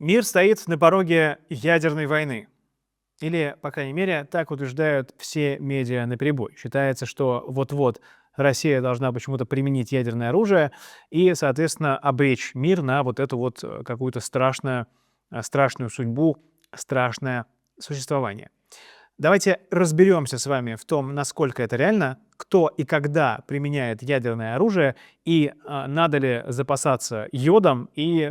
Мир стоит на пороге ядерной войны. Или, по крайней мере, так утверждают все медиа наперебой. Считается, что вот-вот Россия должна почему-то применить ядерное оружие и, соответственно, обречь мир на вот эту вот какую-то страшную судьбу, страшное существование. Давайте разберемся с вами в том, насколько это реально, кто и когда применяет ядерное оружие, и надо ли запасаться йодом и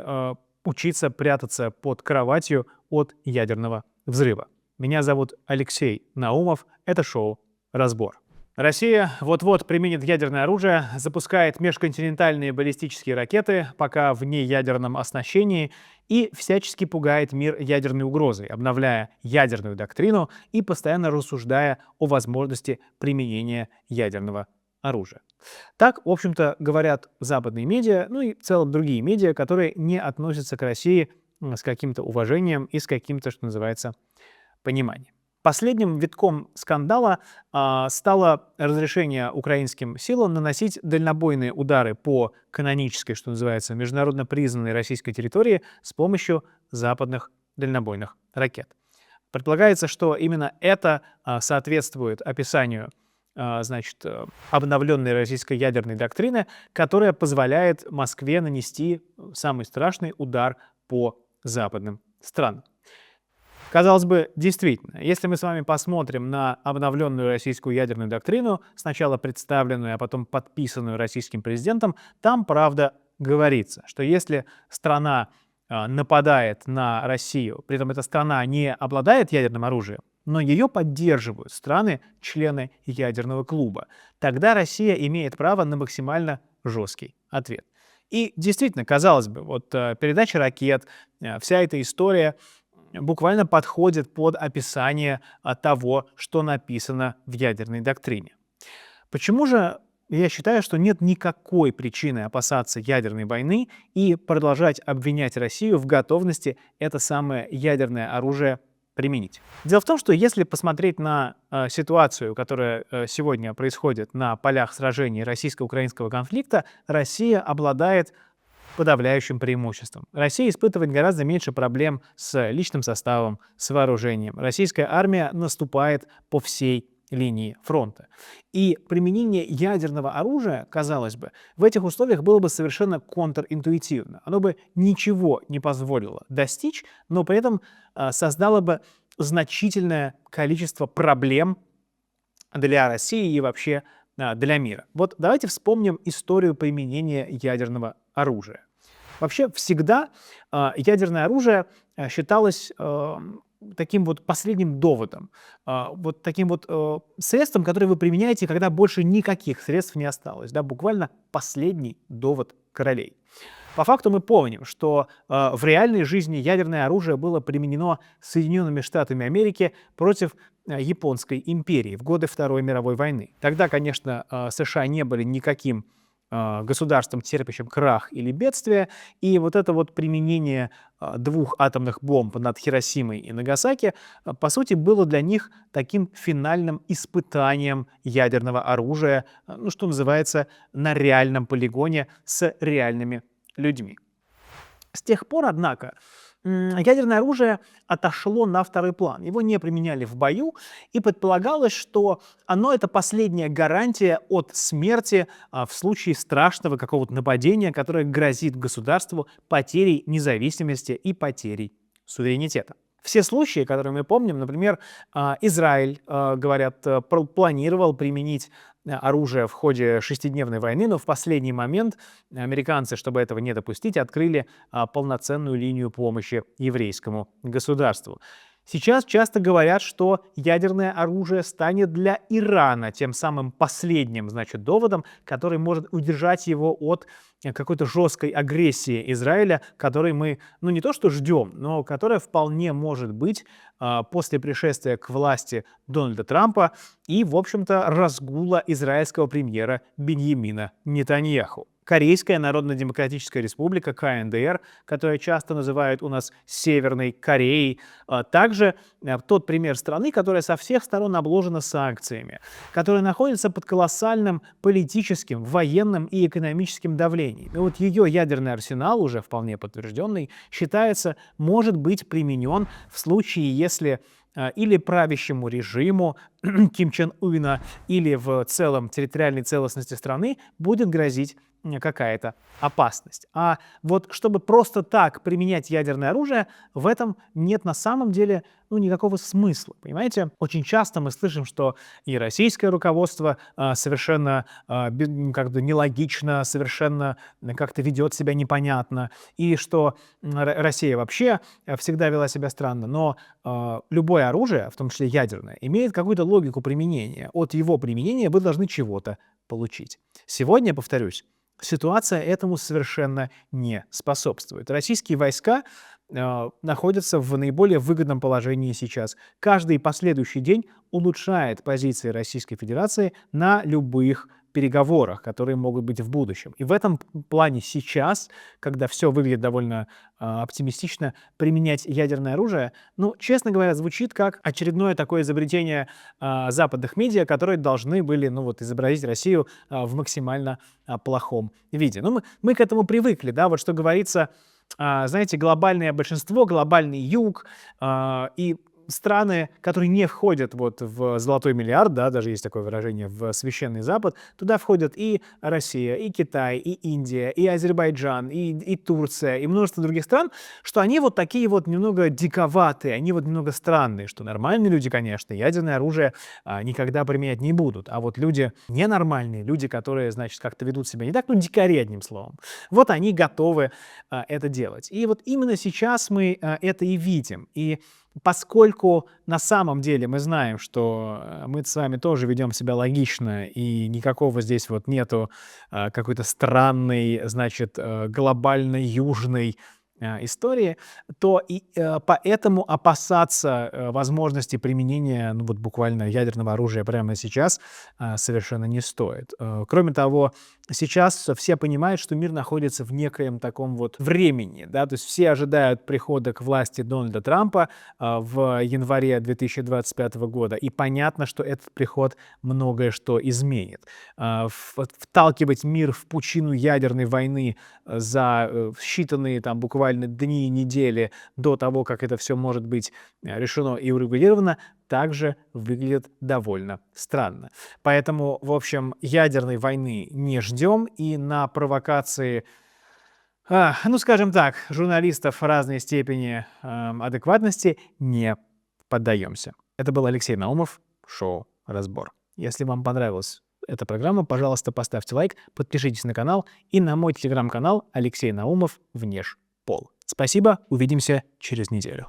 учиться прятаться под кроватью от ядерного взрыва. Меня зовут Алексей Наумов, это шоу «Разбор». Россия вот-вот применит ядерное оружие, запускает межконтинентальные баллистические ракеты, пока в неядерном оснащении, и всячески пугает мир ядерной угрозой, обновляя ядерную доктрину и постоянно рассуждая о возможности применения ядерного оружия. Так, в общем-то, говорят западные медиа, ну и в целом другие медиа, которые не относятся к России с каким-то уважением и с каким-то, что называется, пониманием. Последним витком скандала стало разрешение украинским силам наносить дальнобойные удары по канонической, что называется, международно признанной российской территории с помощью западных дальнобойных ракет. Предполагается, что именно это соответствует описанию обновленной российской ядерной доктрины, которая позволяет Москве нанести самый страшный удар по западным странам. Казалось бы, действительно, если мы с вами посмотрим на обновленную российскую ядерную доктрину, сначала представленную, а потом подписанную российским президентом, там, правда, говорится, что если страна нападает на Россию, при этом эта страна не обладает ядерным оружием, но ее поддерживают страны-члены ядерного клуба, тогда Россия имеет право на максимально жесткий ответ. И действительно, казалось бы, вот передача ракет, вся эта история буквально подходит под описание того, что написано в ядерной доктрине. Почему же я считаю, что нет никакой причины опасаться ядерной войны и продолжать обвинять Россию в готовности это самое ядерное оружие применить? Дело в том, что если посмотреть на ситуацию, которая сегодня происходит на полях сражений российско-украинского конфликта, Россия обладает подавляющим преимуществом. Россия испытывает гораздо меньше проблем с личным составом, с вооружением. Российская армия наступает по всей линии фронта. И применение ядерного оружия, казалось бы, в этих условиях было бы совершенно контринтуитивно. Оно бы ничего не позволило достичь, но при этом создало бы значительное количество проблем для России и вообще для мира. Вот давайте вспомним историю применения ядерного оружия. Вообще всегда ядерное оружие считалось таким вот последним доводом, вот таким вот средством, которое вы применяете, когда больше никаких средств не осталось, да, буквально последний довод королей. По факту мы помним, что в реальной жизни ядерное оружие было применено Соединенными Штатами Америки против Японской империи в годы Второй мировой войны. Тогда, конечно, США не были никаким государством, терпящим крах или бедствие, и вот это вот применение двух атомных бомб над Хиросимой и Нагасаки, по сути, было для них таким финальным испытанием ядерного оружия, ну, что называется, на реальном полигоне с реальными людьми. С тех пор, однако, ядерное оружие отошло на второй план. Его не применяли в бою, и предполагалось, что оно — это последняя гарантия от смерти в случае страшного какого-то нападения, которое грозит государству потерей независимости и потерей суверенитета. Все случаи, которые мы помним, например, Израиль, говорят, планировал применить оружие в ходе шестидневной войны, но в последний момент американцы, чтобы этого не допустить, открыли полноценную линию помощи еврейскому государству. Сейчас часто говорят, что ядерное оружие станет для Ирана тем самым последним, доводом, который может удержать его от какой-то жесткой агрессии Израиля, которой мы, ну не то что ждем, но которая вполне может быть после пришествия к власти Дональда Трампа и, в общем-то, разгула израильского премьера Биньямина Нетаньяху. Корейская Народно-Демократическая Республика, КНДР, которая часто называют у нас Северной Кореей, также тот пример страны, которая со всех сторон обложена санкциями, которая находится под колоссальным политическим, военным и экономическим давлением. И вот ее ядерный арсенал, уже вполне подтвержденный, считается, может быть применен в случае, если или правящему режиму Ким Чен Ына, или в целом территориальной целостности страны будет грозить какая-то опасность. А вот чтобы просто так применять ядерное оружие, в этом нет на самом деле никакого смысла. Понимаете? Очень часто мы слышим, что и российское руководство совершенно как-то нелогично, совершенно как-то ведет себя непонятно, и что Россия вообще всегда вела себя странно. Но любое оружие, в том числе ядерное, имеет какую-то логику применения. От его применения вы должны чего-то получить. Сегодня, повторюсь, ситуация этому совершенно не способствует. Российские войска находятся в наиболее выгодном положении сейчас. Каждый последующий день улучшает позиции Российской Федерации на любых переговорах, которые могут быть в будущем. И в этом плане сейчас, когда все выглядит довольно оптимистично, применять ядерное оружие, честно говоря, звучит как очередное такое изобретение западных медиа, которые должны были, изобразить Россию в максимально плохом виде. Мы к этому привыкли, да, вот что говорится, знаете, глобальное большинство, глобальный юг и страны, которые не входят в золотой миллиард, да, даже есть такое выражение, в священный Запад, туда входят и Россия, и Китай, и Индия, и Азербайджан, и Турция, и множество других стран, что они такие немного диковатые, они немного странные, что нормальные люди, конечно, ядерное оружие никогда применять не будут, а вот люди ненормальные, люди, которые, значит, как-то ведут себя не так, дикари, одним словом, они готовы это делать. И именно сейчас мы это и видим. И поскольку на самом деле мы знаем, что мы с вами тоже ведем себя логично, и никакого здесь нету какой-то странной, значит, глобальной южной истории, то и поэтому опасаться возможности применения буквально ядерного оружия прямо сейчас совершенно не стоит. Кроме того, сейчас все понимают, что мир находится в некоем таком времени, да, то есть все ожидают прихода к власти Дональда Трампа в январе 2025 года, и понятно, что этот приход многое что изменит. Вталкивать мир в пучину ядерной войны за считанные буквально дни и недели до того, как это все может быть решено и урегулировано, также выглядит довольно странно. Поэтому, в общем, ядерной войны не ждем, и на провокации, скажем так, журналистов разной степени адекватности не поддаемся. Это был Алексей Наумов, шоу «Разбор». Если вам понравилась эта программа, пожалуйста, поставьте лайк, подпишитесь на канал и на мой телеграм-канал Алексей Наумов Внешпол. Спасибо, увидимся через неделю.